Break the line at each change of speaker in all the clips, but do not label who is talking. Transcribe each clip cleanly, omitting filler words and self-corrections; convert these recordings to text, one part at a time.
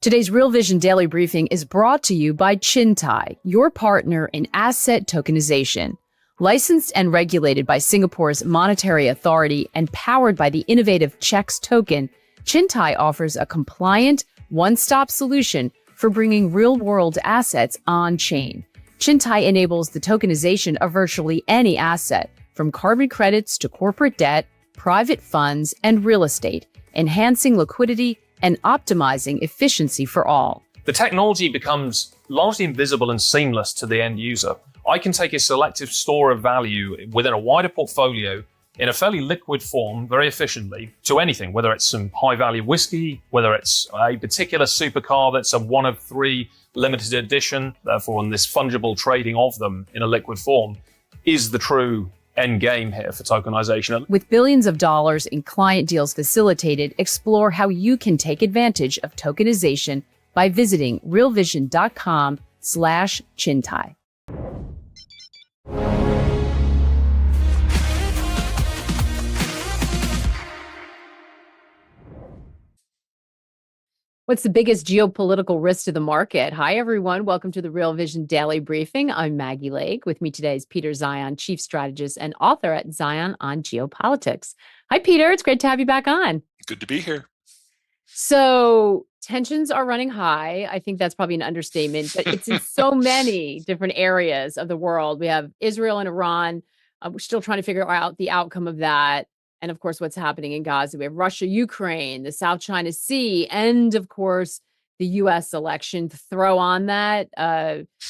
Today's Real Vision Daily Briefing is brought to you by Chintai, your partner in asset tokenization. Licensed and regulated by Singapore's Monetary Authority and powered by the innovative Checks token, Chintai offers a compliant, one-stop solution for bringing real-world assets on-chain. Chintai enables the tokenization of virtually any asset, from carbon credits to corporate debt, private funds, and real estate, enhancing liquidity and optimizing efficiency for all.
The technology becomes largely invisible and seamless to the end user. I can take a selective store of value within a wider portfolio in a fairly liquid form very efficiently to anything, whether it's some high-value whiskey, whether it's a particular supercar that's a one of three limited edition, therefore in this fungible trading of them in a liquid form is the true end game here for tokenization.
With billions of dollars in client deals facilitated, explore how you can take advantage of tokenization by visiting realvision.com/Chintai. What's the biggest geopolitical risk to the market? Hi, everyone. Welcome to the Real Vision Daily Briefing. I'm Maggie Lake. With me today is Peter Zeihan, chief strategist and author at Zeihan on Geopolitics. Hi, Peter. It's great to have you back on.
Good to be here.
So tensions are running high. I think that's probably an understatement, but it's in so many different areas of the world. We have Israel and Iran. We're still trying to figure out the outcome of that. And of course, what's happening in Gaza. We have Russia, Ukraine, the South China Sea, and of course, the U.S. election to throw on that,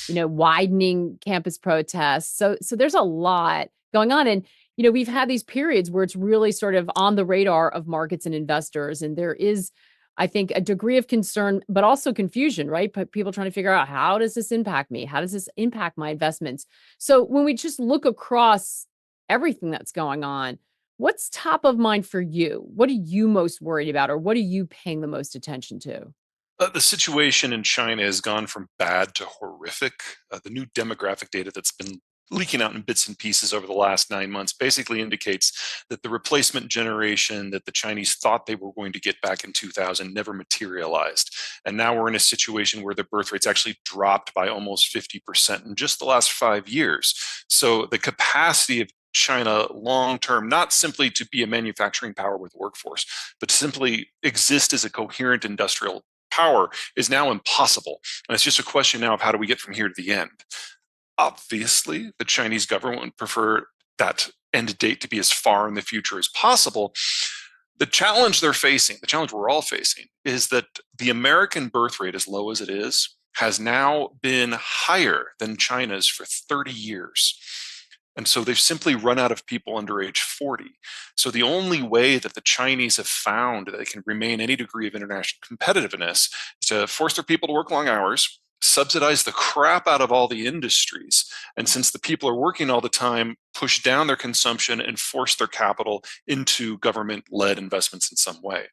widening campus protests. So there's a lot going on. And, we've had these periods where it's really sort of on the radar of markets and investors. And there is, I think, a degree of concern, but also confusion, right? People trying to figure out, how does this impact me? How does this impact my investments? So when we just look across everything that's going on, what's top of mind for you? What are you most worried about, or what are you paying the most attention to?
The situation in China has gone from bad to horrific. The new demographic data that's been leaking out in bits and pieces over the last 9 months basically indicates that the replacement generation that the Chinese thought they were going to get back in 2000 never materialized. And now we're in a situation where the birth rate's actually dropped by almost 50% in just the last 5 years. So the capacity of China long-term, not simply to be a manufacturing power with workforce, but to simply exist as a coherent industrial power is now impossible. And it's just a question now of how do we get from here to the end? Obviously, the Chinese government would prefer that end date to be as far in the future as possible. The challenge they're facing, the challenge we're all facing, is that the American birth rate, as low as it is, has now been higher than China's for 30 years. And so they've simply run out of people under age 40. So the only way that the Chinese have found that they can remain any degree of international competitiveness is to force their people to work long hours, subsidize the crap out of all the industries. And since the people are working all the time, push down their consumption and force their capital into government-led investments in some way.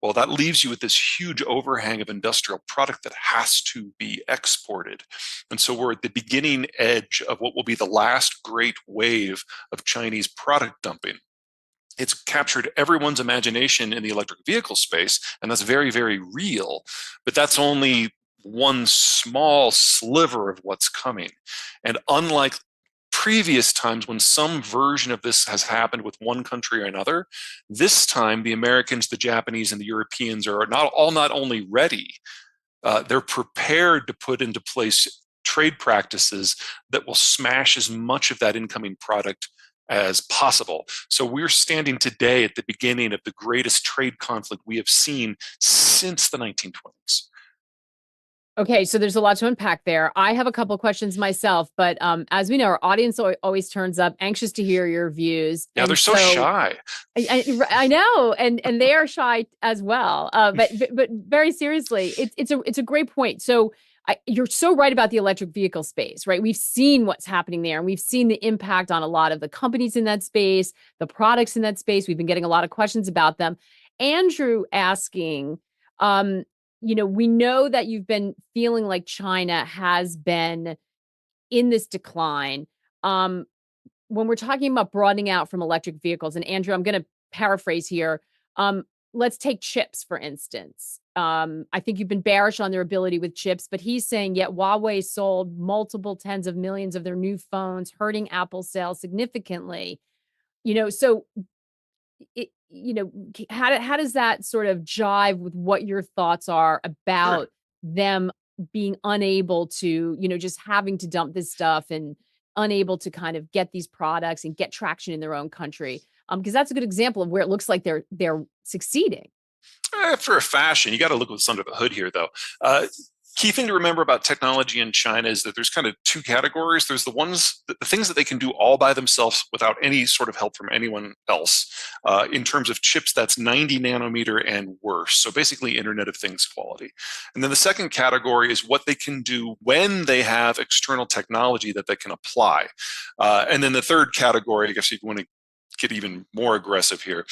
Well, that leaves you with this huge overhang of industrial product that has to be exported. And so we're at the beginning edge of what will be the last great wave of Chinese product dumping. It's captured everyone's imagination in the electric vehicle space, and that's very, very real. But that's only one small sliver of what's coming. And unlike previous times when some version of this has happened with one country or another, this time the Americans, the Japanese, and the Europeans are not only ready, they're prepared to put into place trade practices that will smash as much of that incoming product as possible. So we're standing today at the beginning of the greatest trade conflict we have seen since the 1920s.
Okay, so there's a lot to unpack there. I have a couple of questions myself, but as we know, our audience always turns up anxious to hear your views.
Yeah, they're so shy.
I know, and they are shy as well. But very seriously, it's a great point. So you're so right about the electric vehicle space, right? We've seen what's happening there, and we've seen the impact on a lot of the companies in that space, the products in that space. We've been getting a lot of questions about them. Andrew asking, we know that you've been feeling like China has been in this decline. When we're talking about broadening out from electric vehicles, and Andrew, I'm going to paraphrase here. let's take chips, for instance. I think you've been bearish on their ability with chips, but he's saying yet Huawei sold multiple tens of millions of their new phones, hurting Apple sales significantly. So how does that sort of jive with what your thoughts are
Sure.
about them being unable to, just having to dump this stuff and unable to kind of get these products and get traction in their own country? Because that's a good example of where it looks like they're succeeding.
For a fashion, you got to look what's under the hood here, though. Key thing to remember about technology in China is that there's kind of two categories. There's the things that they can do all by themselves without any sort of help from anyone else. In terms of chips, that's 90 nanometer and worse. So basically Internet of Things quality. And then the second category is what they can do when they have external technology that they can apply. And then the third category, I guess if you want to get even more aggressive here,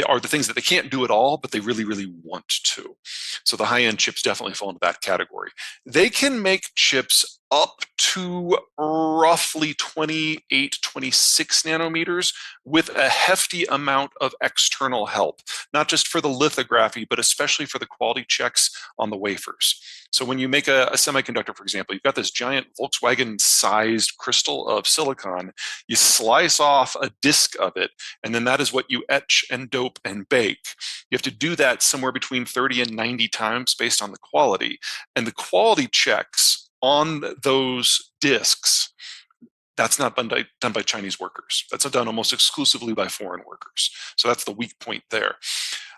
are the things that they can't do at all, but they really, really want to. So the high-end chips definitely fall into that category. They can make chips up to roughly 28, 26 nanometers with a hefty amount of external help, not just for the lithography, but especially for the quality checks on the wafers. So when you make a semiconductor, for example, you've got this giant Volkswagen-sized crystal of silicon, you slice off a disk of it, and then that is what you etch and dope and bake. You have to do that somewhere between 30 and 90 times based on the quality. And the quality checks on those disks, that's not done by Chinese workers. That's done almost exclusively by foreign workers. So that's the weak point there.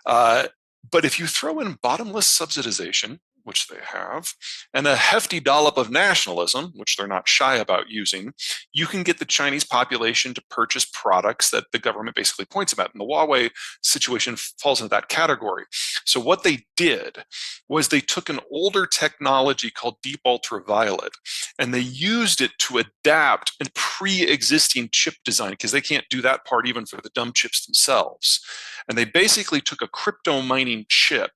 But if you throw in bottomless subsidization, which they have, and a hefty dollop of nationalism, which they're not shy about using, you can get the Chinese population to purchase products that the government basically points them at. And the Huawei situation falls into that category. So what they did was they took an older technology called deep ultraviolet, and they used it to adapt a pre-existing chip design, because they can't do that part even for the dumb chips themselves. And they basically took a crypto mining chip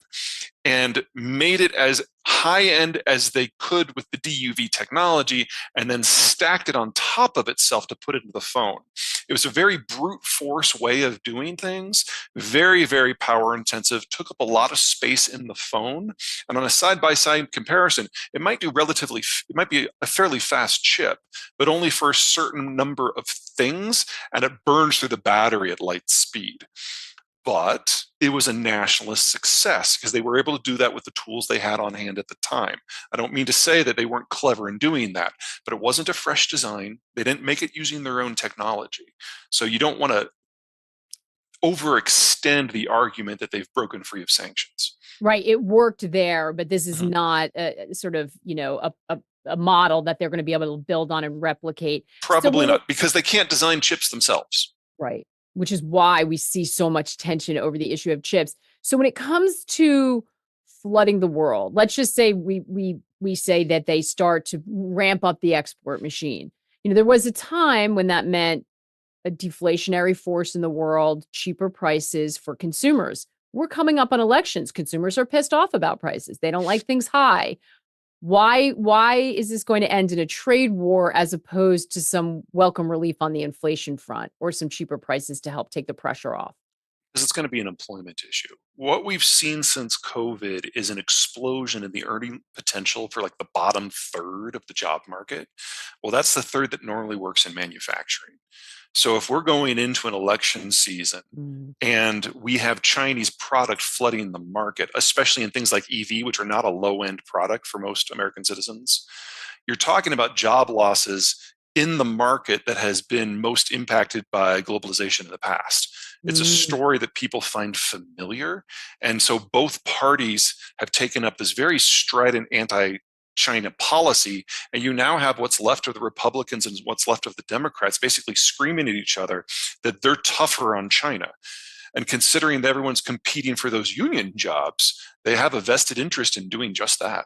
and made it as high-end as they could with the DUV technology, and then stacked it on top of itself to put it into the phone. It was a very brute force way of doing things, very, very power intensive, took up a lot of space in the phone. And on a side-by-side comparison, it might be a fairly fast chip, but only for a certain number of things, and it burns through the battery at light speed. But it was a nationalist success because they were able to do that with the tools they had on hand at the time. I don't mean to say that they weren't clever in doing that, but it wasn't a fresh design. They didn't make it using their own technology. So you don't want to overextend the argument that they've broken free of sanctions.
Right. It worked there, but this is not a sort of, a model that they're going to be able to build on and replicate. So
Probably not, because they can't design chips themselves.
Right. Which is why we see so much tension over the issue of chips. So when it comes to flooding the world, let's just say we say that they start to ramp up the export machine. There was a time when that meant a deflationary force in the world, cheaper prices for consumers. We're coming up on elections. Consumers are pissed off about prices. They don't like things high. Why is this going to end in a trade war as opposed to some welcome relief on the inflation front or some cheaper prices to help take the pressure off?
Because it's going to be an employment issue. What we've seen since COVID is an explosion in the earning potential for like the bottom third of the job market. Well, that's the third that normally works in manufacturing. So if we're going into an election season and we have Chinese product flooding the market, especially in things like EV, which are not a low-end product for most American citizens, you're talking about job losses in the market that has been most impacted by globalization in the past. It's a story that people find familiar. And so both parties have taken up this very strident anti-China policy, and you now have what's left of the Republicans and what's left of the Democrats basically screaming at each other that they're tougher on China. And considering that everyone's competing for those union jobs, they have a vested interest in doing just that.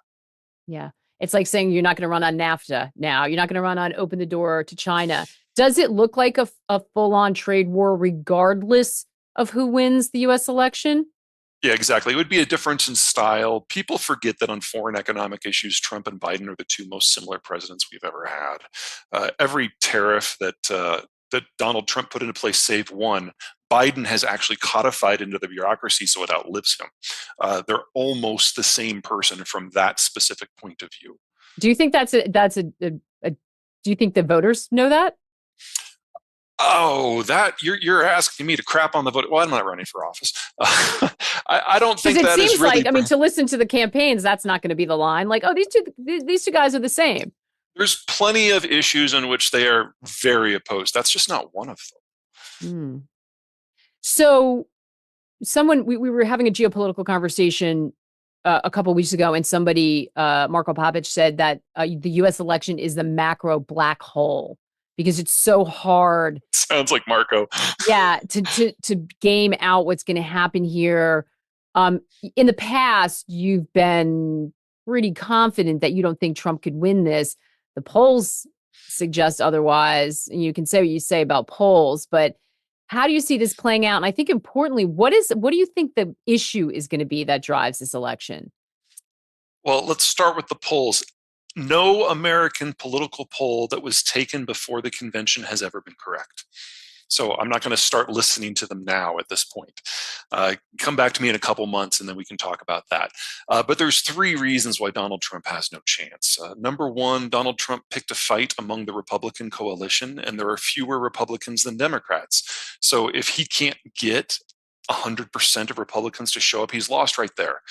Yeah. It's like saying you're not going to run on NAFTA now. You're not going to run on open the door to China. Does it look like a full-on trade war regardless of who wins the U.S. election?
Yeah, exactly. It would be a difference in style. People forget that on foreign economic issues, Trump and Biden are the two most similar presidents we've ever had. Every tariff that that Donald Trump put into place, save one, Biden has actually codified into the bureaucracy so it outlives him. They're almost the same person from that specific point of view.
Do you think do you think the voters know that?
Oh, that you're asking me to crap on the vote. Well, I'm not running for office. I don't
Because
think
it
that is
seems
really.
like, I mean, to listen to the campaigns, that's not going to be the line. Like, oh, these two guys are the same.
There's plenty of issues in which they are very opposed. That's just not one of them.
Mm. So, we were having a geopolitical conversation a couple of weeks ago, and somebody, Marco Papich, said that the U.S. election is the macro black hole because it's so hard.
Sounds like Marco.
Yeah, to game out what's going to happen here. In the past, you've been pretty confident that you don't think Trump could win this. The polls suggest otherwise, and you can say what you say about polls, but how do you see this playing out? And I think importantly, what do you think the issue is going to be that drives this election?
Well, let's start with the polls. No American political poll that was taken before the convention has ever been correct. So I'm not going to start listening to them now at this point. Come back to me in a couple months and then we can talk about that. But there's three reasons why Donald Trump has no chance. Number one, Donald Trump picked a fight among the Republican coalition, and there are fewer Republicans than Democrats. So if he can't get 100% of Republicans to show up, he's lost right there.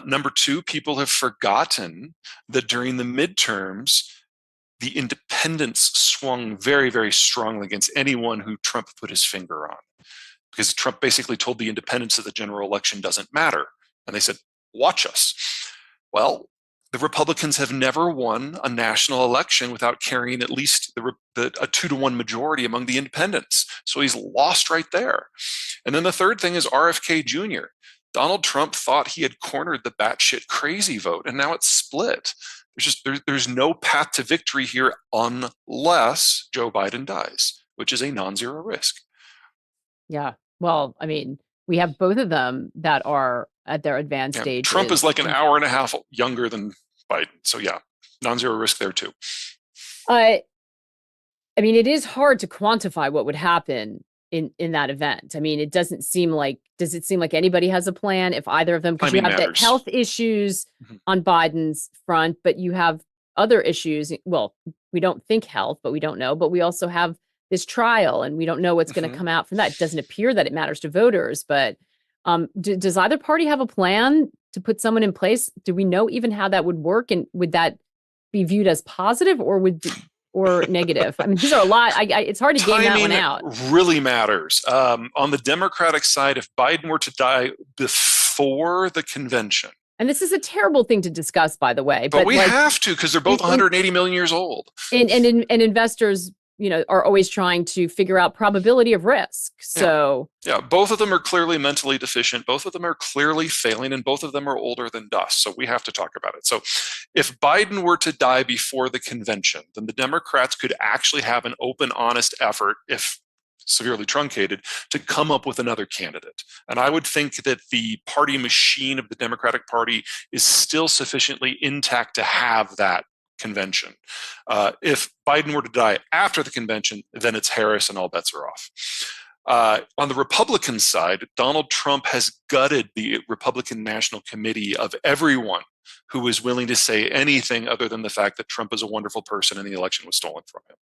Number two, people have forgotten that during the midterms, the independents swung very, very strongly against anyone who Trump put his finger on, because Trump basically told the independents that the general election doesn't matter. And they said, watch us. Well, the Republicans have never won a national election without carrying at least a 2-to-1 majority among the independents. So he's lost right there. And then the third thing is RFK Jr. Donald Trump thought he had cornered the batshit crazy vote, and now it's split. There's no path to victory here unless Joe Biden dies, which is a non-zero risk.
Yeah. Well, I mean, we have both of them that are at their advanced stage.
Trump is like an hour and a half younger than Biden. So yeah, non-zero risk there too.
I mean, it is hard to quantify what would happen in that event. I mean, does it seem like anybody has a plan if either of them, because you have the health issues on Biden's front, but you have other issues. Well, we don't think health, but we don't know, but we also have this trial and we don't know what's going to come out from that. It doesn't appear that it matters to voters, but does either party have a plan to put someone in place? Do we know even how that would work? And would that be viewed as positive or negative? I mean, these are a lot. It's hard to game that one out.
Really matters. On the Democratic side, if Biden were to die before the convention.
And this is a terrible thing to discuss, by the way.
But we have to, because they're both 180 million years old.
And investors, are always trying to figure out probability of risk. So
yeah, both of them are clearly mentally deficient. Both of them are clearly failing, and both of them are older than dust. So we have to talk about it. So if Biden were to die before the convention, then the Democrats could actually have an open, honest effort, if severely truncated, to come up with another candidate. And I would think that the party machine of the Democratic Party is still sufficiently intact to have that convention. If Biden were to die after the convention, then it's Harris and all bets are off. On the Republican side, Donald Trump has gutted the Republican National Committee of everyone who is willing to say anything other than the fact that Trump is a wonderful person and the election was stolen from him.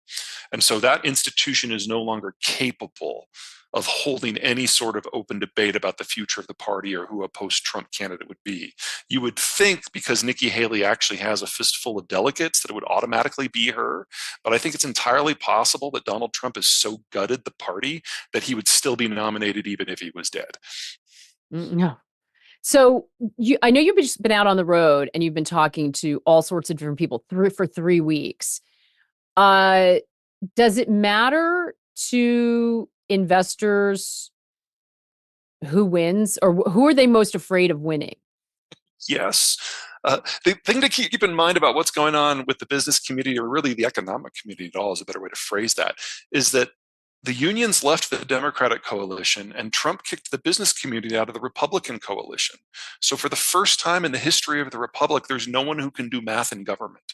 And so that institution is no longer capable of holding any sort of open debate about the future of the party or who a post-Trump candidate would be. You would think, because Nikki Haley actually has a fistful of delegates, that it would automatically be her. But I think it's entirely possible that Donald Trump has so gutted the party that he would still be nominated even if he was dead.
No. So I know you've just been out on the road and you've been talking to all sorts of different people for 3 weeks. Does it matter to investors who wins, or who are they most afraid of winning?
Yes. The thing to keep in mind about what's going on with the business community, or really the economic community at all, is a better way to phrase that, is that the unions left the Democratic coalition and Trump kicked the business community out of the Republican coalition. So for the first time in the history of the Republic, there's no one who can do math in government.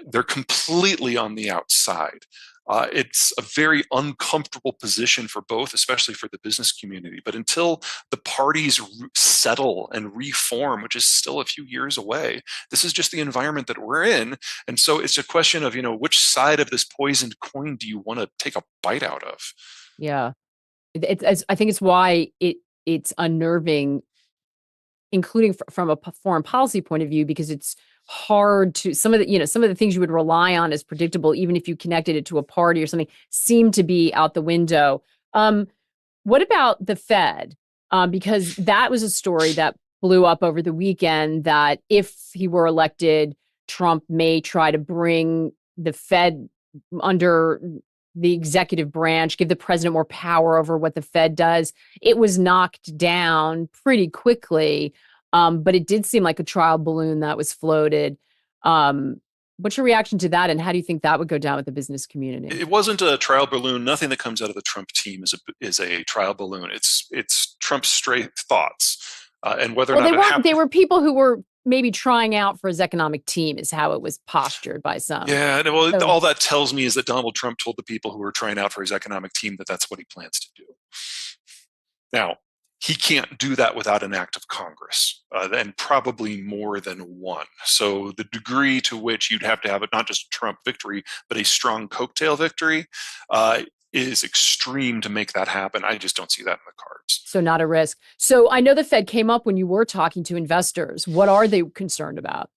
They're completely on the outside. It's a very uncomfortable position for both, especially for the business community. But until the parties settle and reform, which is still a few years away, this is just the environment that we're in. And so it's a question of, which side of this poisoned coin do you want to take a bite out of?
Yeah. I think it's why it's unnerving, including from a foreign policy point of view, because it's hard to some of the things you would rely on as predictable, even if you connected it to a party or something, seem to be out the window. What about the Fed? Because that was a story that blew up over the weekend, that if he were elected, Trump may try to bring the Fed under the executive branch, give the president more power over what the Fed does. It was knocked down pretty quickly, but it did seem like a trial balloon that was floated. What's your reaction to that, and how do you think that would go down with the business community?
It wasn't a trial balloon. Nothing that comes out of the Trump team is a trial balloon. It's Trump's straight thoughts, and whether or
Well,
not
they
it
weren't.
happened.
They were people who were maybe trying out for his economic team, is how it was postured by some.
Yeah, well,
So
all that tells me is that Donald Trump told the people who were trying out for his economic team that that's what he plans to do. Now, he can't do that without an act of Congress, and probably more than one. So the degree to which you'd have to have it not just a Trump victory, but a strong coattail victory, is extreme to make that happen. I just don't see that in the cards.
so not a risk. So I know the Fed came up when you were talking to investors. What are they concerned about?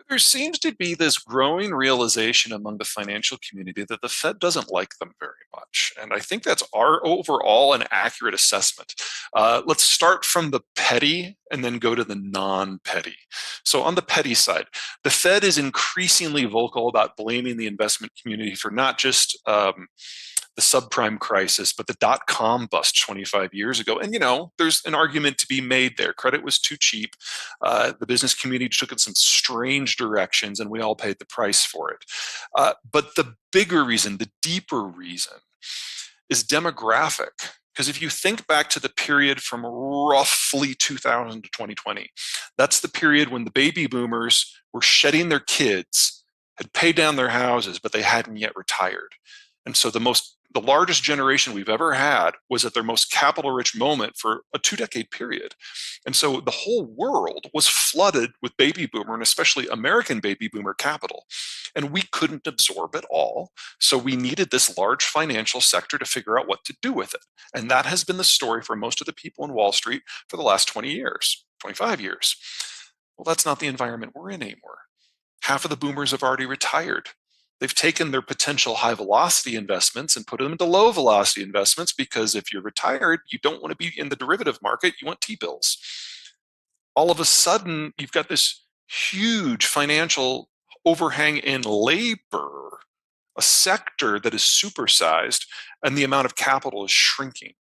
There seems to be this growing realization among the financial community that the Fed doesn't like them very much. And I think that's our overall an accurate assessment. Let's start from the petty and then go to the non-petty. So on the petty side, the Fed is increasingly vocal about blaming the investment community for not just the subprime crisis, but the dot-com bust 25 years ago. And, there's an argument to be made there. Credit was too cheap. The business community took it some strange directions, and we all paid the price for it. But the bigger reason, the deeper reason, is demographic. Because if you think back to the period from roughly 2000 to 2020, that's the period when the baby boomers were shedding their kids, had paid down their houses, but they hadn't yet retired. And so the largest generation we've ever had was at their most capital rich moment for a 2-decade period. And so the whole world was flooded with baby boomer, and especially American baby boomer capital. And we couldn't absorb it all. So we needed this large financial sector to figure out what to do with it. And that has been the story for most of the people in Wall Street for the last 20 years, 25 years. Well, that's not the environment we're in anymore. Half of the boomers have already retired. They've taken their potential high velocity investments and put them into low velocity investments, because if you're retired, you don't want to be in the derivative market, you want T-bills. All of a sudden, you've got this huge financial overhang in labor, a sector that is supersized, and the amount of capital is shrinking.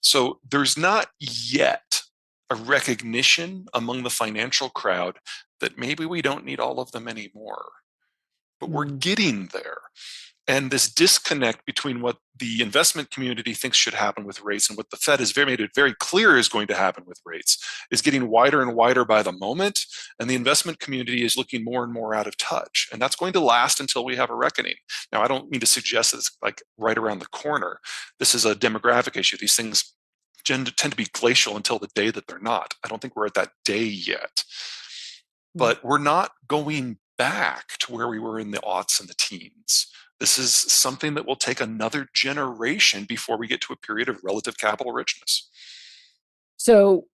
So there's not yet a recognition among the financial crowd that maybe we don't need all of them anymore. But we're getting there. And this disconnect between what the investment community thinks should happen with rates and what the Fed has made it very clear is going to happen with rates is getting wider and wider by the moment. And the investment community is looking more and more out of touch. And that's going to last until we have a reckoning. Now, I don't mean to suggest that it's like right around the corner. This is a demographic issue. These things tend to be glacial until the day that they're not. I don't think we're at that day yet. But we're not going back to where we were in the aughts and the teens. This is something that will take another generation before we get to a period of relative capital richness.
So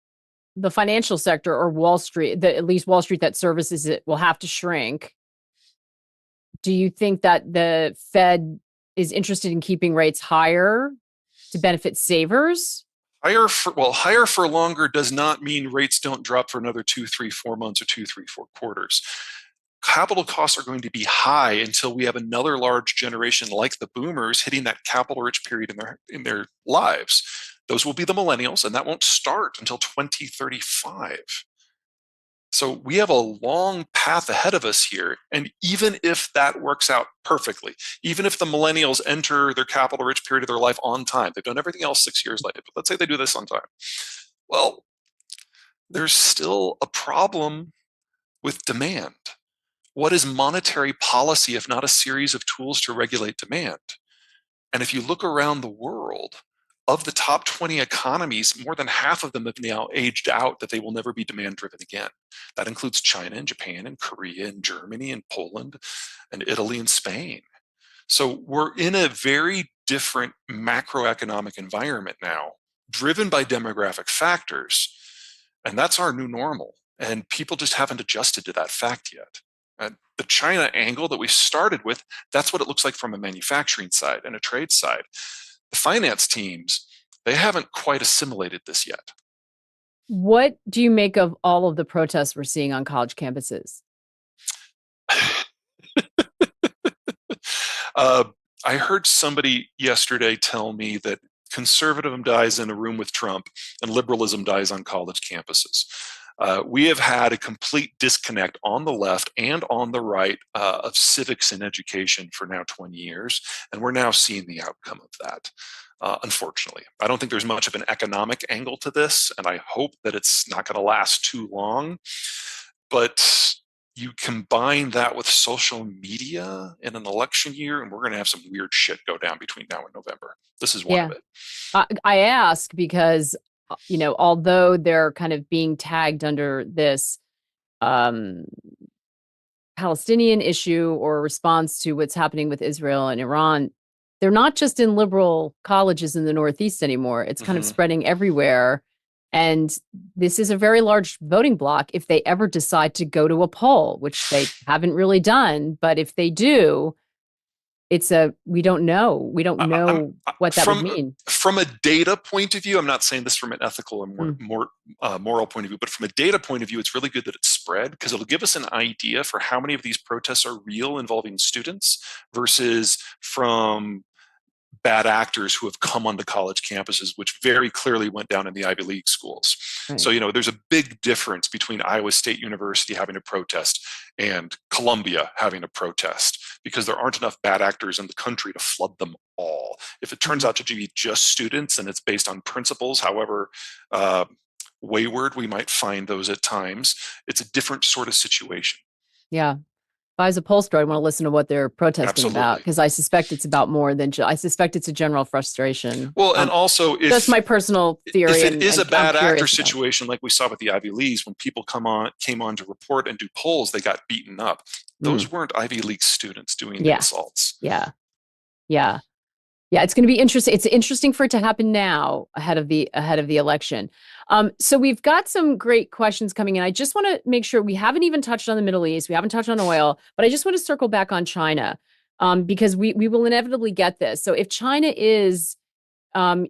the financial sector, or Wall Street, at least Wall Street that services it, will have to shrink. Do you think that the Fed is interested in keeping rates higher to benefit savers?
Higher for longer does not mean rates don't drop for another 2, 3, 4 months or 2, 3, 4 quarters. Capital costs are going to be high until we have another large generation like the boomers hitting that capital rich period in their lives. Those will be the millennials, and that won't start until 2035. So we have a long path ahead of us here. And even if that works out perfectly, even if the millennials enter their capital rich period of their life on time, they've done everything else 6 years later, but let's say they do this on time. Well, there's still a problem with demand. What is monetary policy if not a series of tools to regulate demand? And if you look around the world, of the top 20 economies, more than half of them have now aged out that they will never be demand driven again. That includes China and Japan and Korea and Germany and Poland and Italy and Spain. So we're in a very different macroeconomic environment now, driven by demographic factors. And that's our new normal. And people just haven't adjusted to that fact yet. The China angle that we started with, that's what it looks like from a manufacturing side and a trade side. The finance teams, they haven't quite assimilated this yet.
What do you make of all of the protests we're seeing on college campuses?
I heard somebody yesterday tell me that conservatism dies in a room with Trump and liberalism dies on college campuses. We have had a complete disconnect on the left and on the right of civics and education for now 20 years, and we're now seeing the outcome of that. Unfortunately, I don't think there's much of an economic angle to this, and I hope that it's not going to last too long. But you combine that with social media in an election year, and we're going to have some weird shit go down between now and November. This is one
Yeah.
of it.
I ask because, although they're kind of being tagged under this um, Palestinian issue or response to what's happening with Israel and Iran, they're not just in liberal colleges in the Northeast anymore. It's kind of spreading everywhere. And this is a very large voting bloc if they ever decide to go to a poll, which they haven't really done. But if they do, we don't know. We don't know what that would mean.
From a data point of view, I'm not saying this from an ethical or moral point of view, but from a data point of view, it's really good that it's spread because it'll give us an idea for how many of these protests are real involving students versus from bad actors who have come onto college campuses, which very clearly went down in the Ivy League schools. Right. So, there's a big difference between Iowa State University having a protest and Columbia having a protest because there aren't enough bad actors in the country to flood them all. If it turns out to be just students and it's based on principles, however wayward we might find those at times, it's a different sort of situation.
Yeah. If I was a pollster, I'd want to listen to what they're protesting about because I suspect it's about more than I suspect it's a general frustration.
Well, and also,
that's my personal theory.
If it is a bad actor situation, like we saw with the Ivy Leagues, when people came on to report and do polls, they got beaten up. Those weren't Ivy League students doing the assaults.
Yeah. It's going to be interesting. It's interesting for it to happen now ahead of the election. So we've got some great questions coming in. I just want to make sure we haven't even touched on the Middle East. We haven't touched on oil, but I just want to circle back on China because we will inevitably get this. So if China is,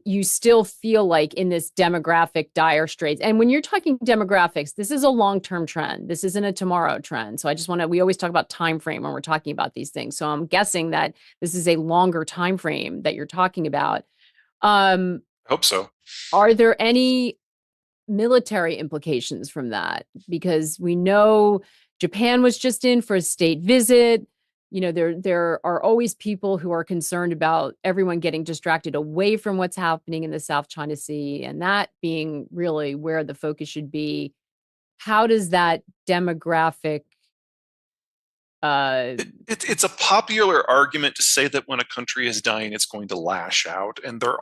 you still feel like in this demographic dire straits. And when you're talking demographics, this is a long-term trend. This isn't a tomorrow trend. So I just want to, we always talk about time frame when we're talking about these things. So I'm guessing that this is a longer time frame that you're talking about.
I hope so.
Are there any military implications from that? Because we know Japan was just in for a state visit. There are always people who are concerned about everyone getting distracted away from what's happening in the South China Sea, and that being really where the focus should be. How does that demographic?
It's a popular argument to say that when a country is dying, it's going to lash out, and there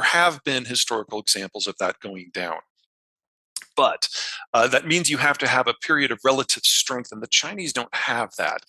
have been historical examples of that going down. But that means you have to have a period of relative strength, and the Chinese don't have that.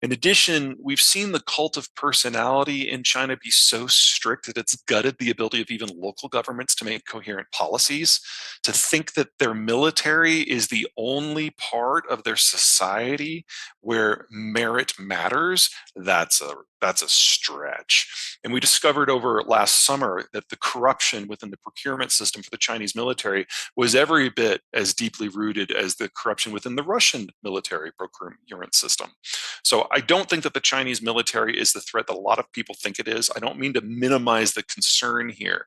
In addition, we've seen the cult of personality in China be so strict that it's gutted the ability of even local governments to make coherent policies. To think that their military is the only part of their society where merit matters, that's a stretch. And we discovered over last summer that the corruption within the procurement system for the Chinese military was every bit as deeply rooted as the corruption within the Russian military procurement system. So I don't think that the Chinese military is the threat that a lot of people think it is. I don't mean to minimize the concern here,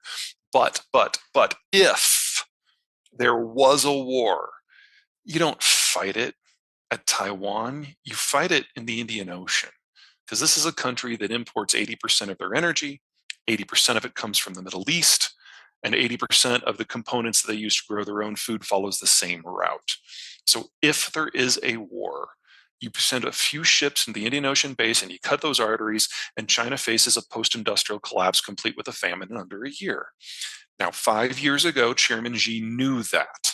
but if there was a war, you don't fight it at Taiwan, you fight it in the Indian Ocean, because this is a country that imports 80% of their energy, 80% of it comes from the Middle East, and 80% of the components that they use to grow their own food follows the same route. So if there is a war, You send a few ships in the Indian Ocean basin, you cut those arteries, and China faces a post-industrial collapse complete with a famine in under a year. Now, 5 years ago, Chairman Xi knew that.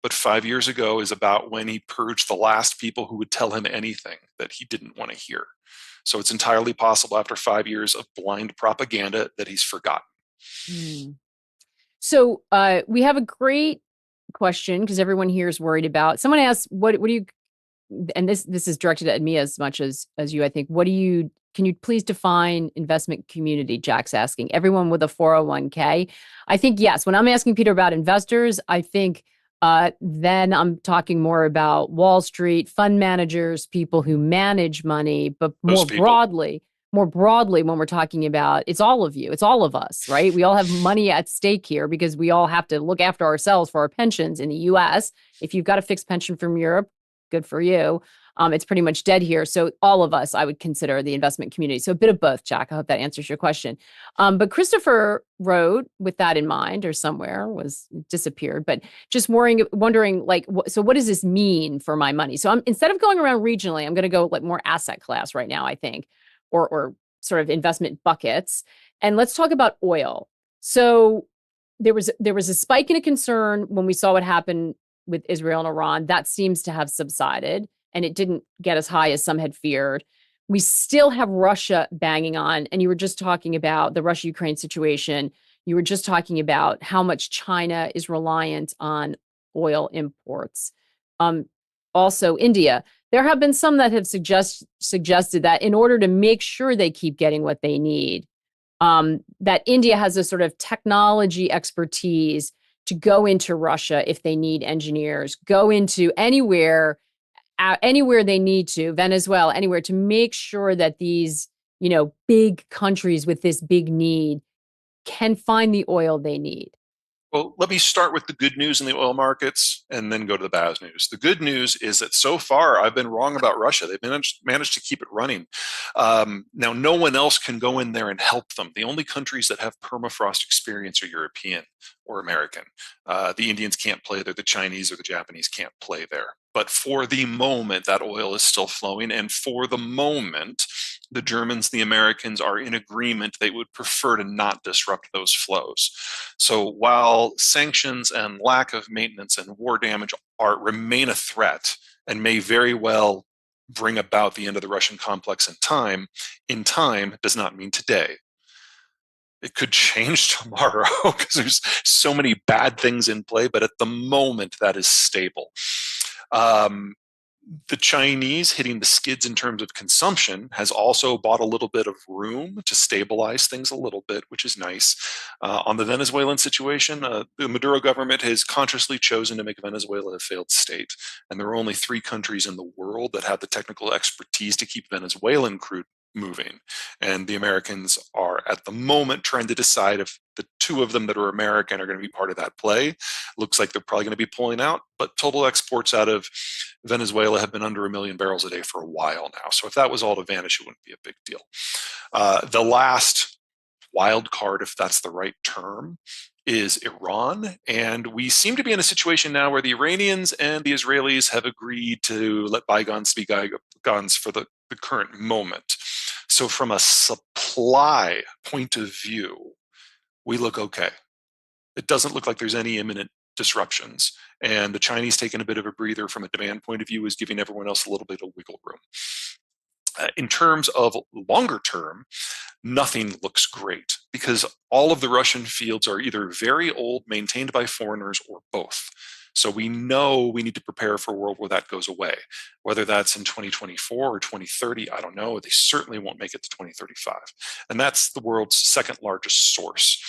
But 5 years ago is about when he purged the last people who would tell him anything that he didn't want to hear. So it's entirely possible after 5 years of blind propaganda that he's forgotten.
Hmm. So we have a great question because everyone here is worried about. Someone asked, "What do you?" And this is directed at me as much as you. I think. What do you? Can you please define investment community? Jack's asking. Everyone with a 401k. I think yes. When I'm asking Peter about investors, I think then I'm talking more about Wall Street, fund managers, people who manage money, but
Those people.
more broadly, when we're talking about it's all of you, it's all of us, right? We all have money at stake here because we all have to look after ourselves for our pensions in the US. If you've got a fixed pension from Europe, good for you. It's pretty much dead here. So all of us, I would consider the investment community. So a bit of both, Jack. I hope that answers your question. But Christopher wrote with that in mind, or somewhere was disappeared, but just wondering like, so what does this mean for my money? So instead of going around regionally, I'm going to go like more asset class right now, I think, or sort of investment buckets. And let's talk about oil. So there was a spike in a concern when we saw what happened with Israel and Iran. That seems to have subsided, and it didn't get as high as some had feared. We still have Russia banging on. And you were just talking about the Russia-Ukraine situation. You were just talking about how much China is reliant on oil imports. Also, India. There have been some that have suggested that in order to make sure they keep getting what they need, that India has a sort of technology expertise to go into Russia if they need engineers, go into anywhere they need to, Venezuela, anywhere, to make sure that these, big countries with this big need can find the oil they need.
Well, let me start with the good news in the oil markets and then go to the bad news. The good news is that so far I've been wrong about Russia. They've managed to keep it running. Now, no one else can go in there and help them. The only countries that have permafrost experience are European or American. The Indians can't play there. The Chinese or the Japanese can't play there. But for the moment, that oil is still flowing. And for the moment, the Germans, the Americans are in agreement. They would prefer to not disrupt those flows. So while sanctions and lack of maintenance and war damage remain a threat and may very well bring about the end of the Russian complex in time does not mean today. It could change tomorrow because there's so many bad things in play, but at the moment that is stable. The Chinese hitting the skids in terms of consumption has also bought a little bit of room to stabilize things a little bit, which is nice. On the Venezuelan situation, the Maduro government has consciously chosen to make Venezuela a failed state. And there are only 3 countries in the world that have the technical expertise to keep Venezuelan crude moving. And the Americans are at the moment trying to decide if the 2 of them that are American are going to be part of that play. Looks like they're probably going to be pulling out, but total exports out of Venezuela have been under 1 million barrels a day for a while now. So if that was all to vanish, it wouldn't be a big deal. The last wild card, if that's the right term, is Iran. And we seem to be in a situation now where the Iranians and the Israelis have agreed to let bygones be bygones for the current moment. So from a supply point of view, we look okay. It doesn't look like there's any imminent disruptions. And the Chinese taking a bit of a breather from a demand point of view is giving everyone else a little bit of wiggle room. In terms of longer term, nothing looks great because all of the Russian fields are either very old, maintained by foreigners, or both. So we know we need to prepare for a world where that goes away. Whether that's in 2024 or 2030, I don't know. They certainly won't make it to 2035. And that's the world's second largest source.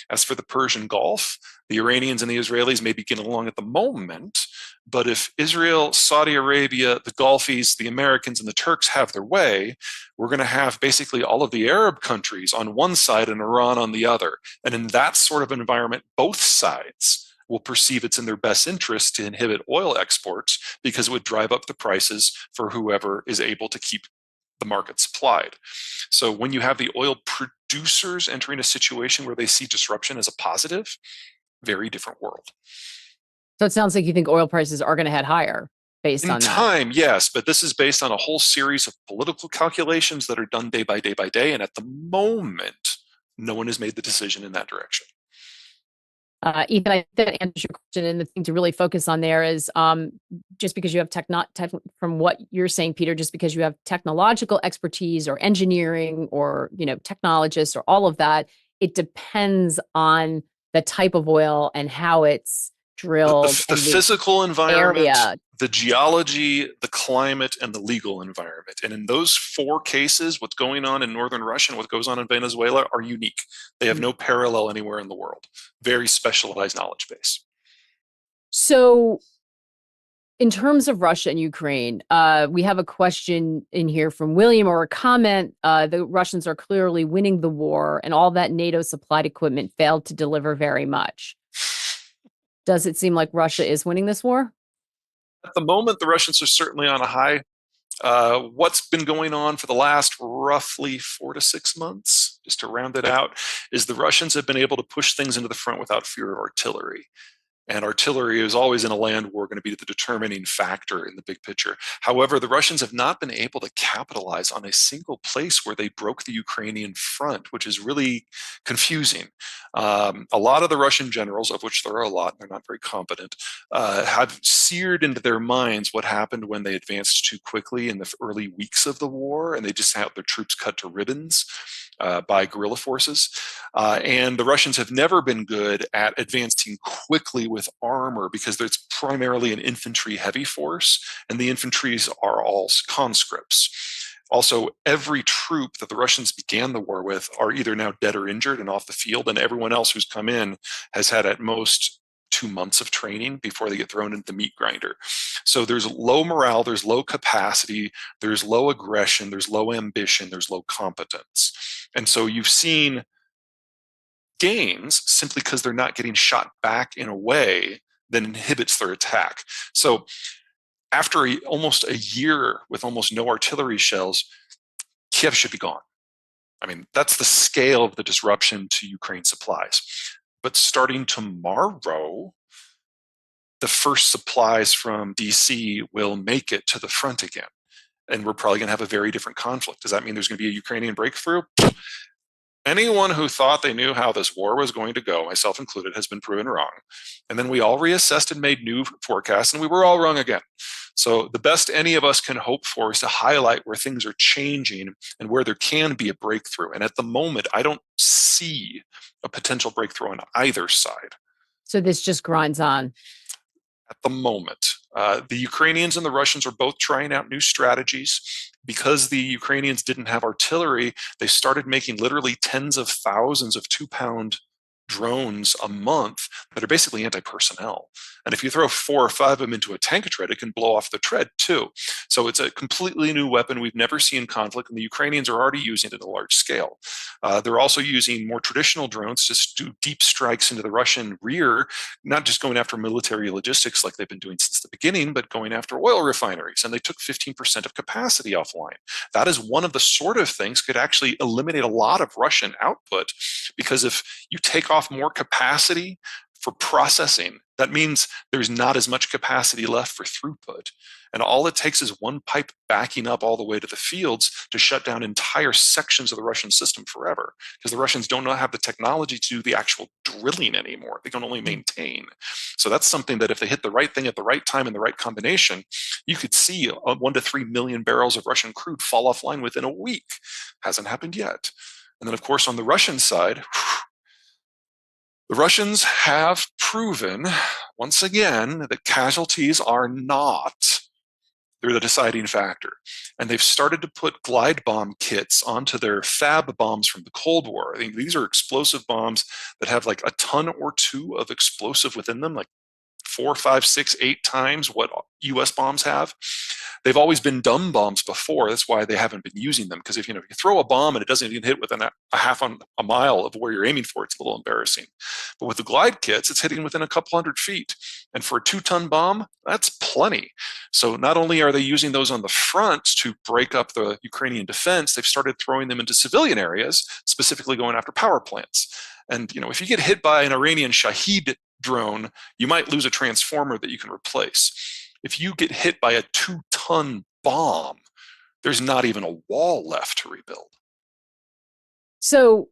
As for the Persian Gulf, the Iranians and the Israelis may be getting along at the moment, but if Israel, Saudi Arabia, the Gulfies, the Americans, and the Turks have their way, we're going to have basically all of the Arab countries on one side and Iran on the other. And in that sort of environment, both sides will perceive it's in their best interest to inhibit oil exports because it would drive up the prices for whoever is able to keep the market supplied. So when you have the oil producers entering a situation where they see disruption as a positive, very different world.
So it sounds like you think oil prices are going to head higher. based
In
on that.
time, yes, but this is based on a whole series of political calculations that are done day by day by day. And at the moment, no one has made the decision in that direction.
Ethan, I think that answers your question. And the thing to really focus on there is just because you have from what you're saying, Peter, just because you have technological expertise or engineering or, technologists or all of that, it depends on the type of oil and how it's drilled
The
and the
physical environment,
area.
the geology, the climate, and the legal environment. And in those four cases, what's going on in northern Russia and what goes on in Venezuela are unique. They have no parallel anywhere in the world. Very specialized knowledge base.
So in terms of Russia and Ukraine, we have a question in here from William, or a comment. The Russians are clearly winning the war, and all that NATO supplied equipment failed to deliver very much. Does it seem like Russia is winning this war?
At the moment, the Russians are certainly on a high. What's been going on for the last roughly 4 to 6 months, just to round it out, is the Russians have been able to push things into the front without fear of artillery. And artillery is always in a land war going to be the determining factor in the big picture. However, the Russians have not been able to capitalize on a single place where they broke the Ukrainian front, which is really confusing. A lot of the Russian generals, of which there are a lot, they're not very competent, have seared into their minds what happened when they advanced too quickly in the early weeks of the war, and they just had their troops cut to ribbons by guerrilla forces. And the Russians have never been good at advancing quickly with armor because it's primarily an infantry heavy force, and the infantries are all conscripts. Also, every troop that the Russians began the war with are either now dead or injured and off the field, and everyone else who's come in has had at most 2 months of training before they get thrown into the meat grinder. So there's low morale, there's low capacity, there's low aggression, there's low ambition, there's low competence. And so you've seen gains simply because they're not getting shot back in a way that inhibits their attack. So after almost a year with almost no artillery shells, Kiev should be gone. I mean, that's the scale of the disruption to Ukraine supplies. But starting tomorrow, the first supplies from DC will make it to the front again. And we're probably going to have a very different conflict. Does that mean there's going to be a Ukrainian breakthrough? Anyone who thought they knew how this war was going to go, myself included, has been proven wrong. And then we all reassessed and made new forecasts, and we were all wrong again. So the best any of us can hope for is to highlight where things are changing and where there can be a breakthrough. And at the moment, I don't see a potential breakthrough on either side.
So this just grinds on.
At the moment, the Ukrainians and the Russians are both trying out new strategies. Because the Ukrainians didn't have artillery, they started making literally tens of thousands of 2-pound drones a month that are basically anti-personnel. And if you throw 4 or 5 of them into a tank tread, it can blow off the tread too. So it's a completely new weapon we've never seen in conflict, and the Ukrainians are already using it at a large scale. They're also using more traditional drones to do deep strikes into the Russian rear, not just going after military logistics like they've been doing since the beginning, but going after oil refineries. And they took 15% of capacity offline. That is one of the sort of things could actually eliminate a lot of Russian output, because if you take off more capacity for processing, that means there's not as much capacity left for throughput. And all it takes is one pipe backing up all the way to the fields to shut down entire sections of the Russian system forever, because the Russians don't have the technology to do the actual drilling anymore. They can only maintain. So that's something that if they hit the right thing at the right time in the right combination, you could see 1 to 3 million barrels of Russian crude fall offline within a week. Hasn't happened yet. And then, of course, on the Russian side, the Russians have proven, once again, that casualties are not the deciding factor. And they've started to put glide bomb kits onto their fab bombs from the Cold War. I think these are explosive bombs that have like a ton or two of explosive within them, like 4, 5, 6, 8 times what US bombs have. They've always been dumb bombs before. That's why they haven't been using them. Because if you throw a bomb and it doesn't even hit within a half a mile of where you're aiming for, it's a little embarrassing. But with the glide kits, it's hitting within a couple hundred feet. And for a 2-ton bomb, that's plenty. So not only are they using those on the front to break up the Ukrainian defense, they've started throwing them into civilian areas, specifically going after power plants. And if you get hit by an Iranian Shahed drone, you might lose a transformer that you can replace. If you get hit by a 2-ton bomb, there's not even a wall left to rebuild.
So,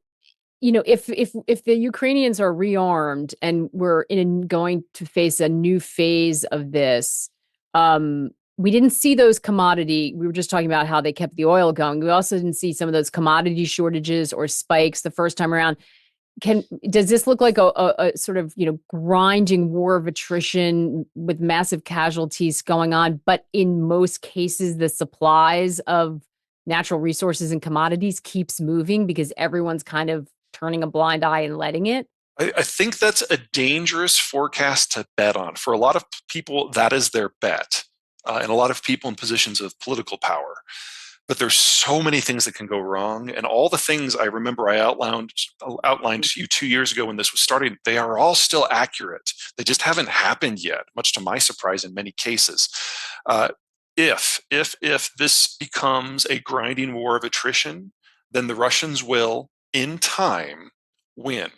if the Ukrainians are rearmed and going to face a new phase of this, we didn't see those commodity. We were just talking about how they kept the oil going. We also didn't see some of those commodity shortages or spikes the first time around. Does this look like a sort of grinding war of attrition with massive casualties going on, but in most cases the supplies of natural resources and commodities keeps moving because everyone's kind of turning a blind eye and letting it?
I think that's a dangerous forecast to bet on. For a lot of people, that is their bet, and a lot of people in positions of political power. But there's so many things that can go wrong, and all the things I remember I outlined to you 2 years ago when this was starting, they are all still accurate. They just haven't happened yet, much to my surprise in many cases. If this becomes a grinding war of attrition, then the Russians will, in time, win.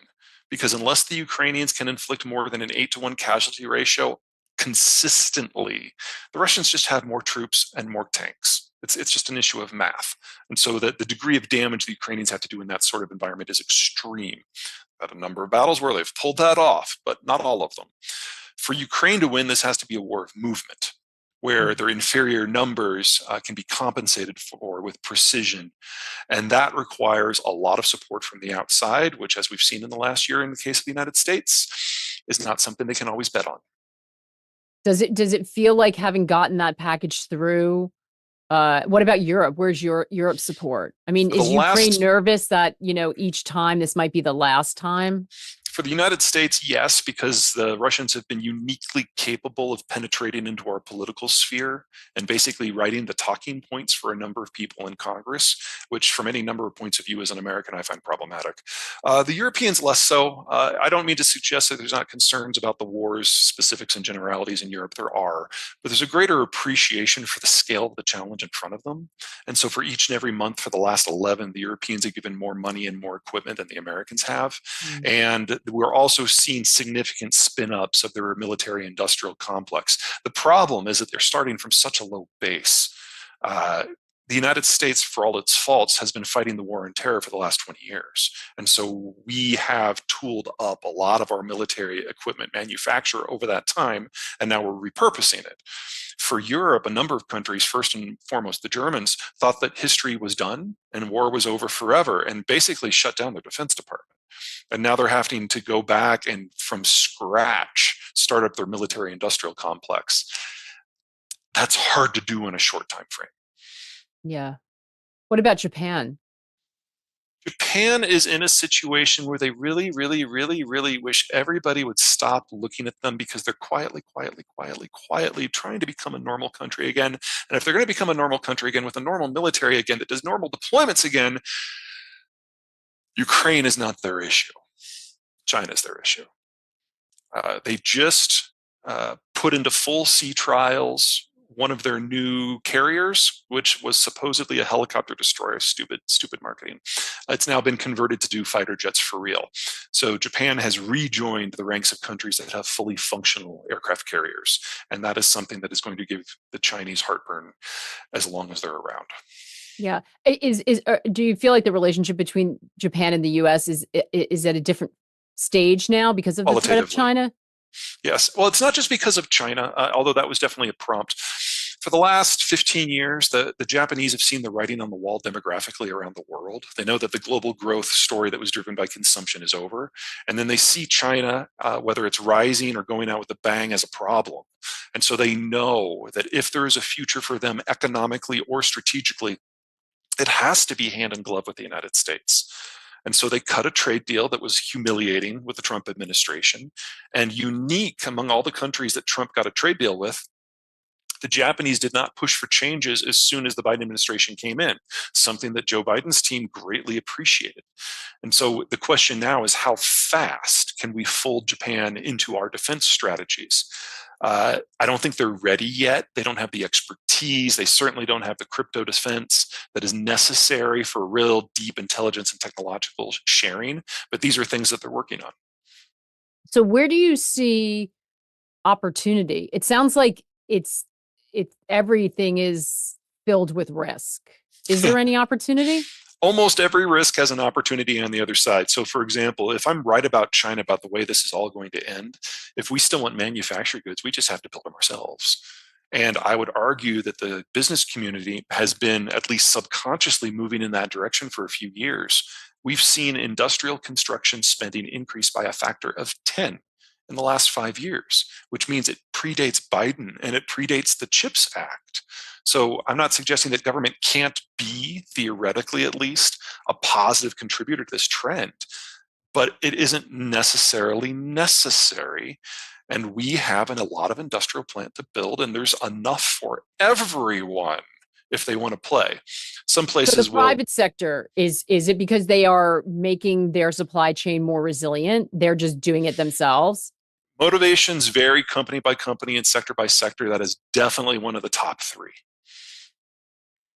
Because unless the Ukrainians can inflict more than an 8-to-1 casualty ratio consistently, the Russians just have more troops and more tanks. It's just an issue of math. And so the degree of damage the Ukrainians have to do in that sort of environment is extreme. At a number of battles where they've pulled that off, but not all of them. For Ukraine to win, this has to be a war of movement, where their inferior numbers can be compensated for with precision. And that requires a lot of support from the outside, which, as we've seen in the last year in the case of the United States, is not something they can always bet on.
Does it feel like having gotten that package through? What about Europe? Where's your Europe support? I mean, is Ukraine nervous that, each time this might be the last time?
For the United States, yes, because the Russians have been uniquely capable of penetrating into our political sphere and basically writing the talking points for a number of people in Congress, which from any number of points of view as an American, I find problematic. The Europeans less so. I don't mean to suggest that there's not concerns about the war's specifics and generalities in Europe. There are, but there's a greater appreciation for the scale of the challenge in front of them. And so for each and every month for the last 11, the Europeans have given more money and more equipment than the Americans have. And we're also seeing significant spin-ups of their military industrial complex. The problem is that they're starting from such a low base. The United States, for all its faults, has been fighting the war on terror for the last 20 years. And so we have tooled up a lot of our military equipment manufacture over that time, and now we're repurposing it. For Europe, a number of countries, first and foremost the Germans, thought that history was done and war was over forever and basically shut down their defense department. And now they're having to go back and from scratch start up their military industrial complex. That's hard to do in a short time frame.
Yeah. What about Japan?
Japan is in a situation where they really, really, really, really wish everybody would stop looking at them because they're quietly trying to become a normal country again. And if they're going to become a normal country again with a normal military again that does normal deployments again, Ukraine is not their issue. China is their issue. They just put into full sea trials one of their new carriers, which was supposedly a helicopter destroyer. Stupid marketing. It's now been converted to do fighter jets for real. So Japan has rejoined the ranks of countries that have fully functional aircraft carriers. And that is something that is going to give the Chinese heartburn as long as they're around.
Yeah. Do you feel like the relationship between Japan and the US is at a different stage now because of the threat of China?
Yes. Well, it's not just because of China, although that was definitely a prompt. For the last 15 years, the Japanese have seen the writing on the wall demographically around the world. They know that the global growth story that was driven by consumption is over. And then they see China, whether it's rising or going out with a bang, as a problem. And so they know that if there is a future for them economically or strategically, it has to be hand in glove with the United States. And so they cut a trade deal that was humiliating with the Trump administration. And unique among all the countries that Trump got a trade deal with, the Japanese did not push for changes as soon as the Biden administration came in, something that Joe Biden's team greatly appreciated. And so the question now is, how fast can we fold Japan into our defense strategies? I don't think they're ready yet. They don't have the expertise. They certainly don't have the crypto defense that is necessary for real deep intelligence and technological sharing. But these are things that they're working on.
So where do you see opportunity? It sounds like it's everything is filled with risk. Is there any opportunity?
Almost every risk has an opportunity on the other side. So, for example, if I'm right about China, about the way this is all going to end, if we still want manufactured goods, we just have to build them ourselves. And I would argue that the business community has been at least subconsciously moving in that direction for a few years. We've seen industrial construction spending increase by a factor of 10 in the last 5 years, which means it predates Biden and it predates the CHIPS Act. So I'm not suggesting that government can't be, theoretically at least, a positive contributor to this trend, but it isn't necessarily necessary. And we have a lot of industrial plant to build, and there's enough for everyone if they want to play. Some places
so the private sector, is it because they are making their supply chain more resilient? They're just doing it themselves?
Motivations vary company by company and sector by sector. That is definitely one of the top three.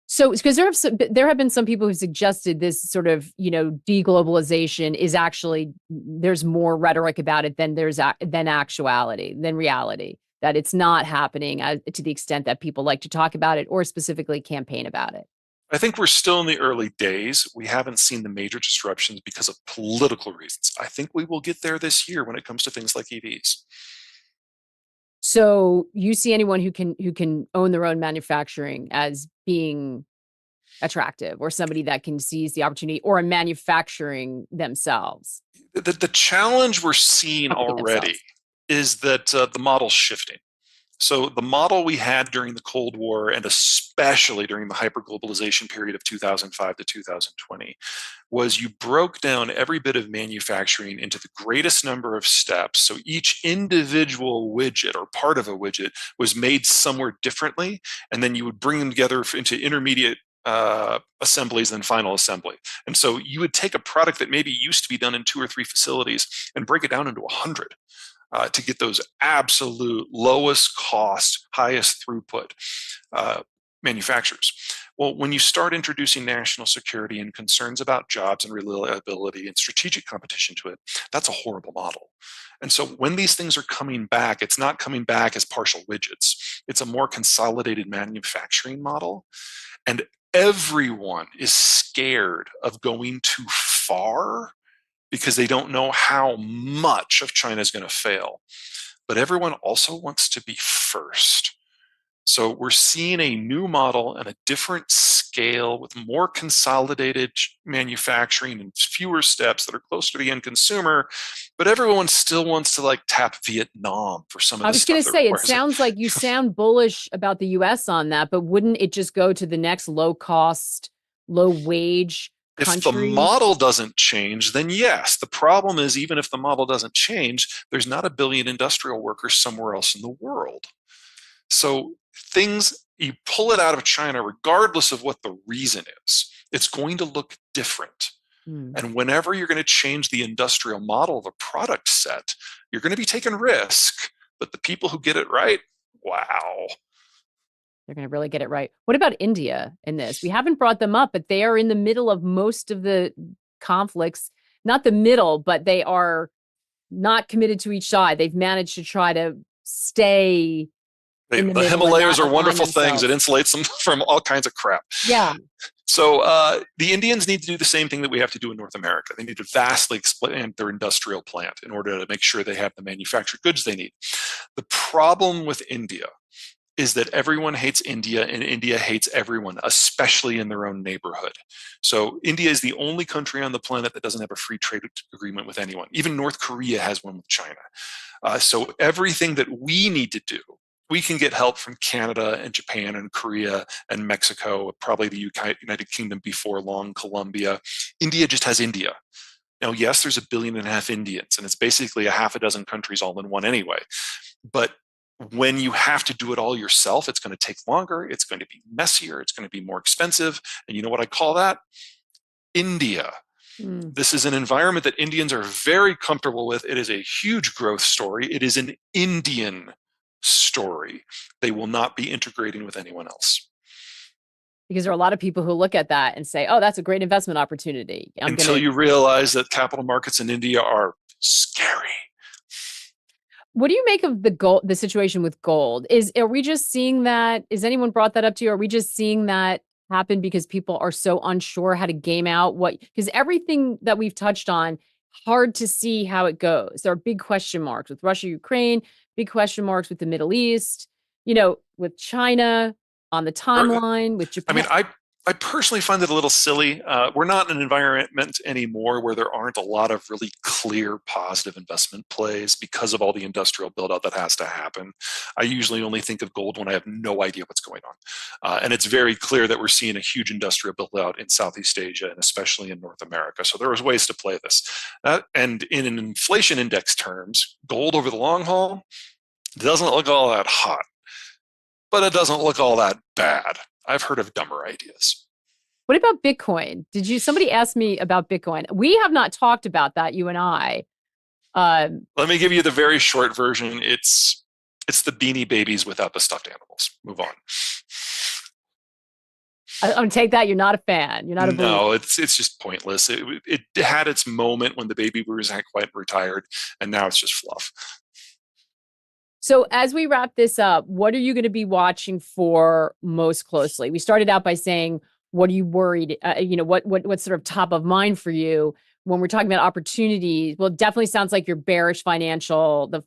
So, because there have been some people who suggested this sort of, deglobalization is actually, there's more rhetoric about it than actuality, than reality, that it's not happening to the extent that people like to talk about it or specifically campaign about it.
I think we're still in the early days. We haven't seen the major disruptions because of political reasons. I think we will get there this year when it comes to things like EVs.
So you see anyone who can own their own manufacturing as being attractive, or somebody that can seize the opportunity, or a manufacturing themselves?
The challenge we're seeing already is that the model's shifting. So the model we had during the Cold War, and especially during the hyperglobalization period of 2005 to 2020, was you broke down every bit of manufacturing into the greatest number of steps. So each individual widget or part of a widget was made somewhere differently, and then you would bring them together into intermediate assemblies and final assembly. And so you would take a product that maybe used to be done in 2 or 3 facilities and break it down into 100. To get those absolute lowest cost, highest throughput manufacturers. Well, when you start introducing national security and concerns about jobs and reliability and strategic competition to it, that's a horrible model. And so when these things are coming back, it's not coming back as partial widgets. It's a more consolidated manufacturing model. And everyone is scared of going too far because they don't know how much of China is going to fail. But everyone also wants to be first. So we're seeing a new model and a different scale with more consolidated manufacturing and fewer steps that are closer to the end consumer. But everyone still wants to tap Vietnam for some of the stuff.
I was going to say, it sounds like you sound bullish about the US on that, but wouldn't it just go to the next low cost, low wage country?
If the model doesn't change, then yes. The problem is, even if the model doesn't change, there's not 1 billion industrial workers somewhere else in the world. So you pull it out of China, regardless of what the reason is, it's going to look different. And whenever you're going to change the industrial model of a product set, you're going to be taking risk. But the people who get it right, wow.
They're going to really get it right. What about India in this? We haven't brought them up, but they are in the middle of most of the conflicts. Not the middle, but they are not committed to each side. They've managed to try to stay in the
Himalayas are wonderful things. It insulates them from all kinds of crap.
Yeah.
So the Indians need to do the same thing that we have to do in North America. They need to vastly expand their industrial plant in order to make sure they have the manufactured goods they need. The problem with India is that everyone hates India and India hates everyone, especially in their own neighborhood. So India is the only country on the planet that doesn't have a free trade agreement with anyone. Even North Korea has one with China. So everything that we need to do, we can get help from Canada and Japan and Korea and Mexico, probably the United Kingdom before long, Colombia. India just has India. Now, yes, there's 1.5 billion Indians, and it's basically 6 countries all in one anyway. But when you have to do it all yourself, it's going to take longer, it's going to be messier, it's going to be more expensive. And you know what I call that? India. This is an environment that Indians are very comfortable with. It is a huge growth story. It is an Indian story. They will not be integrating with anyone else.
Because there are a lot of people who look at that and say, oh, that's a great investment opportunity.
Until you realize that capital markets in India are scary.
What do you make of the situation with gold? Are we just seeing that? Is anyone brought that up to you? Are we just seeing that happen because people are so unsure how to game out because everything that we've touched on, hard to see how it goes. There are big question marks with Russia, Ukraine, big question marks with the Middle East, with China on the timeline, with
I mean,
Japan.
I personally find it a little silly. We're not in an environment anymore where there aren't a lot of really clear positive investment plays because of all the industrial build out that has to happen. I usually only think of gold when I have no idea what's going on. And it's very clear that we're seeing a huge industrial build out in Southeast Asia and especially in North America. So there was ways to play this. And in an inflation index terms, gold over the long haul doesn't look all that hot, but it doesn't look all that bad. I've heard of dumber ideas.
What about Bitcoin? Somebody asked me about Bitcoin. We have not talked about that, you and I.
Let me give you the very short version. It's the Beanie Babies without the stuffed animals. Move on.
I'm gonna take that. You're not a fan. You're not a believer.
No, it's just pointless. It had its moment when the baby boomers hadn't quite retired, and now it's just fluff.
So as we wrap this up, what are you going to be watching for most closely? We started out by saying, what are you worried? What's sort of top of mind for you when we're talking about opportunities? Well, it definitely sounds like you're bearish the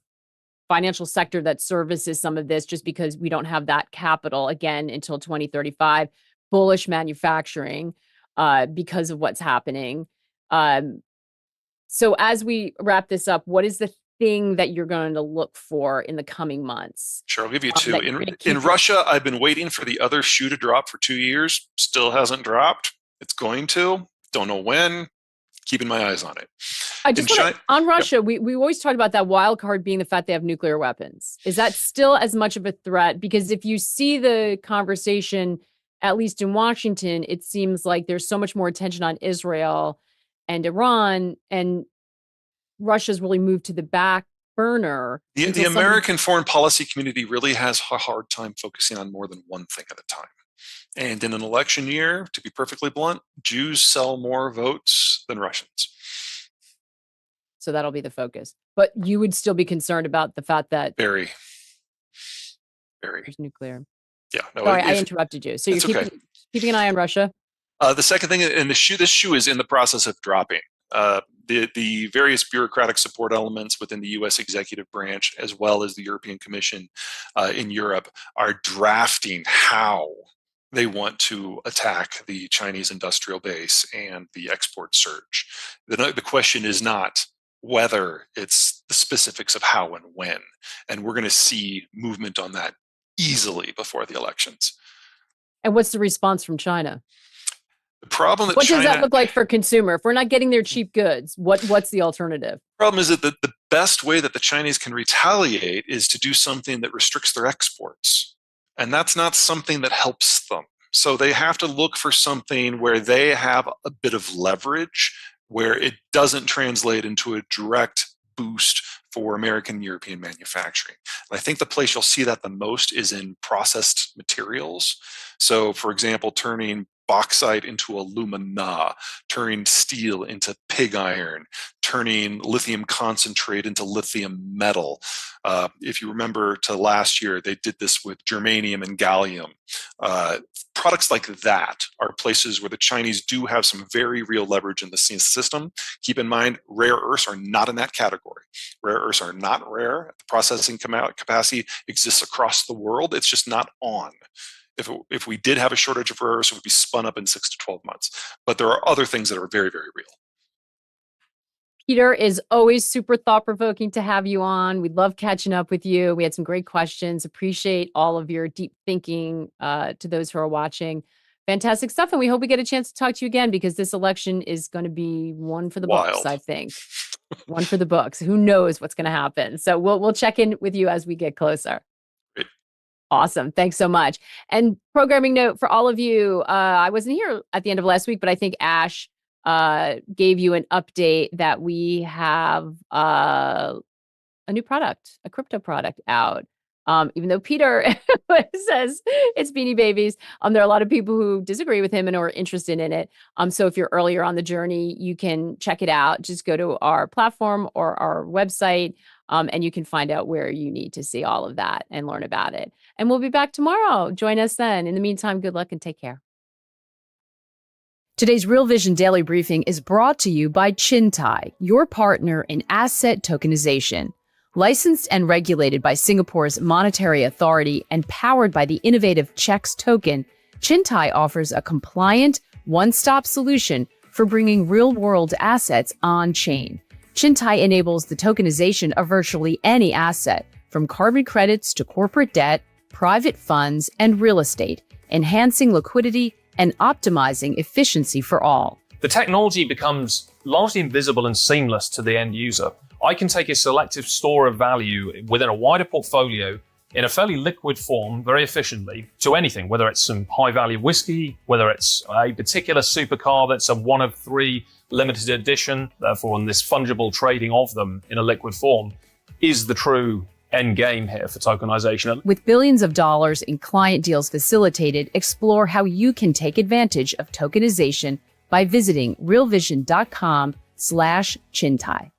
financial sector that services some of this, just because we don't have that capital again until 2035. Bullish manufacturing because of what's happening. So as we wrap this up, what is the thing that you're going to look for in the coming months?
Sure, I'll give you two. In Russia, I've been waiting for the other shoe to drop for 2 years. Still hasn't dropped. It's going to. Don't know when. Keeping my eyes on it.
On Russia, yep. we always talk about that wild card being the fact they have nuclear weapons. Is that still as much of a threat? Because if you see the conversation, at least in Washington, it seems like there's so much more attention on Israel and Iran, and Russia's really moved to the back burner.
The American foreign policy community really has a hard time focusing on more than one thing at a time. And in an election year, to be perfectly blunt, Jews sell more votes than Russians.
So that'll be the focus. But you would still be concerned about the fact that
very
there's nuclear.
Yeah. No,
Sorry, I interrupted you. So you're keeping an eye on Russia?
The second thing, and this shoe is in the process of dropping. The various bureaucratic support elements within the U.S. executive branch, as well as the European Commission in Europe, are drafting how they want to attack the Chinese industrial base and the export surge. The question is not whether, it's the specifics of how and when. And we're going to see movement on that easily before the elections.
And what's the response from China?
The problem that
what does that look like for consumer? If we're not getting their cheap goods, what's the alternative?
The problem is that the best way that the Chinese can retaliate is to do something that restricts their exports. And that's not something that helps them. So they have to look for something where they have a bit of leverage, where it doesn't translate into a direct boost for American and European manufacturing. And I think the place you'll see that the most is in processed materials. So, for example, turning bauxite into alumina, turning steel into pig iron, turning lithium concentrate into lithium metal. If you remember to last year, they did this with germanium and gallium. Products like that are places where the Chinese do have some very real leverage in the system. Keep in mind, rare earths are not in that category. Rare earths are not rare. The processing capacity exists across the world. It's just not on. If we did have a shortage of rare earths, it would be spun up in 6 to 12 months. But there are other things that are very, very real.
Peter, is always super thought-provoking to have you on. We love catching up with you. We had some great questions. Appreciate all of your deep thinking to those who are watching. Fantastic stuff. And we hope we get a chance to talk to you again, because this election is going to be one for the books, I think. One for the books. Who knows what's going to happen? So we'll check in with you as we get closer.
Great.
Awesome. Thanks so much. And programming note for all of you, I wasn't here at the end of last week, but I think Ash gave you an update that we have a new product, a crypto product out. Even though Peter says it's Beanie Babies, there are a lot of people who disagree with him and are interested in it. So if you're earlier on the journey, you can check it out. Just go to our platform or our website. And you can find out where you need to see all of that and learn about it. And we'll be back tomorrow. Join us then. In the meantime, good luck and take care. Today's Real Vision Daily Briefing is brought to you by Chintai, your partner in asset tokenization. Licensed and regulated by Singapore's Monetary Authority and powered by the innovative CHEX token, Chintai offers a compliant, one-stop solution for bringing real-world assets on-chain. Chintai enables the tokenization of virtually any asset, from carbon credits to corporate debt, private funds, and real estate, enhancing liquidity and optimizing efficiency for all.
The technology becomes largely invisible and seamless to the end user. I can take a selective store of value within a wider portfolio in a fairly liquid form very efficiently to anything, whether it's some high-value whiskey, whether it's a particular supercar that's a one of three limited edition, therefore in this fungible trading of them in a liquid form is the true end game here for tokenization.
With billions of dollars in client deals facilitated, explore how you can take advantage of tokenization by visiting realvision.com/Chintai.